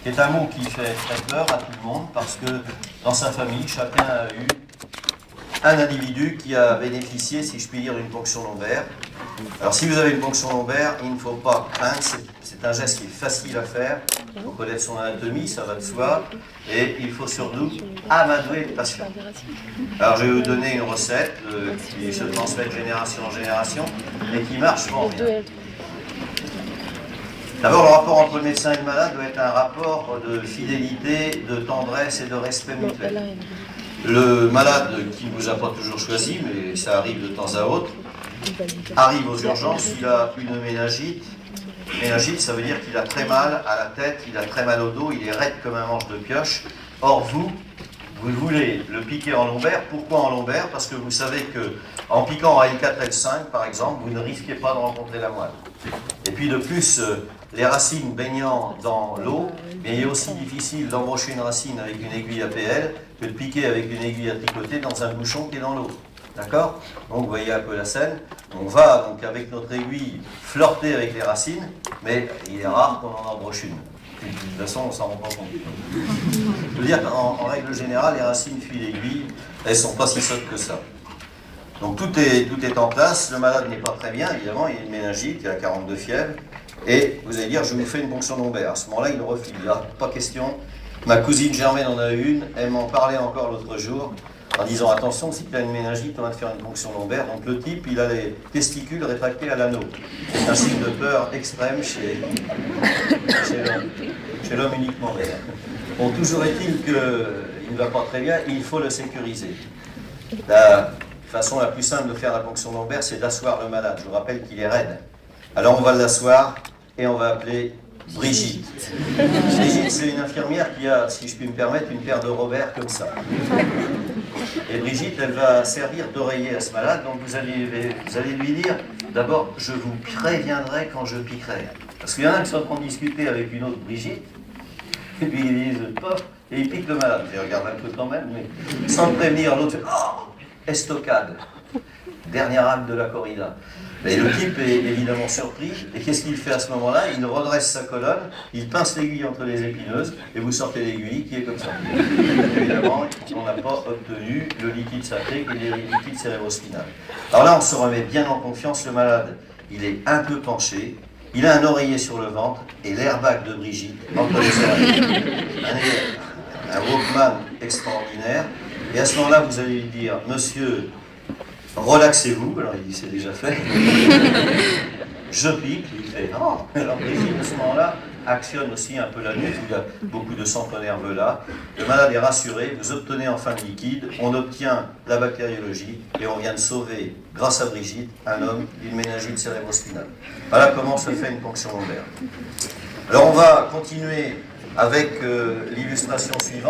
qui est un mot qui fait très peur à tout le monde, parce que dans sa famille, chacun a eu un individu qui a bénéficié, si je puis dire, d'une ponction lombaire. Alors si vous avez une ponction lombaire, il ne faut pas craindre, c'est un geste qui est facile à faire, il faut connaître son anatomie, ça va de soi, et il faut surtout amadouer le patient. Alors je vais vous donner une recette qui se transmet de génération en génération, et qui marche fort bien. D'abord, le rapport entre le médecin et le malade doit être un rapport de fidélité, de tendresse et de respect mutuel. Le malade qui ne vous a pas toujours choisi, mais ça arrive de temps à autre, arrive aux urgences, il a une méningite. Méningite, ça veut dire qu'il a très mal à la tête, il a très mal au dos, il est raide comme un manche de pioche. Or vous voulez le piquer en lombaire. Pourquoi en lombaire? Parce que vous savez qu'en piquant à L4, L5, par exemple, vous ne risquez pas de rencontrer la moelle. Et puis de plus, les racines baignant dans l'eau, mais il est aussi difficile d'embrocher une racine avec une aiguille APL que de piquer avec une aiguille à tricoter dans un bouchon qui est dans l'eau. D'accord? Donc vous voyez un peu la scène. On va donc avec notre aiguille flirter avec les racines, mais il est rare qu'on en embroche une. De toute façon, on ne s'en rend pas compte. Je veux dire qu'en règle générale, les racines fuient l'aiguille, elles ne sont pas si sottes que ça. Donc tout est en place, le malade n'est pas très bien, évidemment, il a une méningite, il a 42 fièvres, et vous allez dire, je vous fais une ponction lombaire. À ce moment-là, il refile, il n'y a pas question. Ma cousine Germaine en a une, elle m'en parlait encore l'autre jour, en disant, attention, si tu as une méningite, on va te faire une ponction lombaire. Donc le type, il a les testicules rétractés à l'anneau. C'est un signe de peur extrême chez l'homme uniquement vert. Bon, toujours est-il qu'il ne va pas très bien, il faut le sécuriser. La façon la plus simple de faire la ponction lombaire, c'est d'asseoir le malade. Je vous rappelle qu'il est raide. Alors on va l'asseoir et on va appeler Brigitte. Brigitte, c'est une infirmière qui a, si je puis me permettre, une paire de Robert comme ça. Et Brigitte, elle va servir d'oreiller à ce malade. Donc vous allez lui dire, d'abord, je vous préviendrai quand je piquerai. Parce qu'il y en a qui sont en train de discuter avec une autre Brigitte, et puis ils disent, pof, et ils piquent le malade. Je regarde un peu quand même, mais sans prévenir, l'autre fait, oh, estocade, dernier acte de la corrida. Et le type est évidemment surpris, et qu'est-ce qu'il fait à ce moment-là? Il redresse sa colonne, il pince l'aiguille entre les épineuses, et vous sortez l'aiguille qui est comme ça. Évidemment, on n'a pas obtenu le liquide sacré et les liquides cérébrospinal. Alors là, on se remet bien en confiance, le malade, il est un peu penché, il a un oreiller sur le ventre, et l'airbag de Brigitte entre les oreilles. Un Walkman extraordinaire, et à ce moment-là, vous allez lui dire, monsieur, relaxez-vous, alors il dit c'est déjà fait. Je pique, il fait non. Alors Brigitte, à ce moment-là, actionne aussi un peu la nuque, il y a beaucoup de centre nerveux là. Le malade est rassuré, vous obtenez enfin le liquide, on obtient la bactériologie et on vient de sauver, grâce à Brigitte, un homme d'une méningite cérébrospinale. Voilà comment se fait une ponction lombaire. Alors on va continuer avec l'illustration suivante.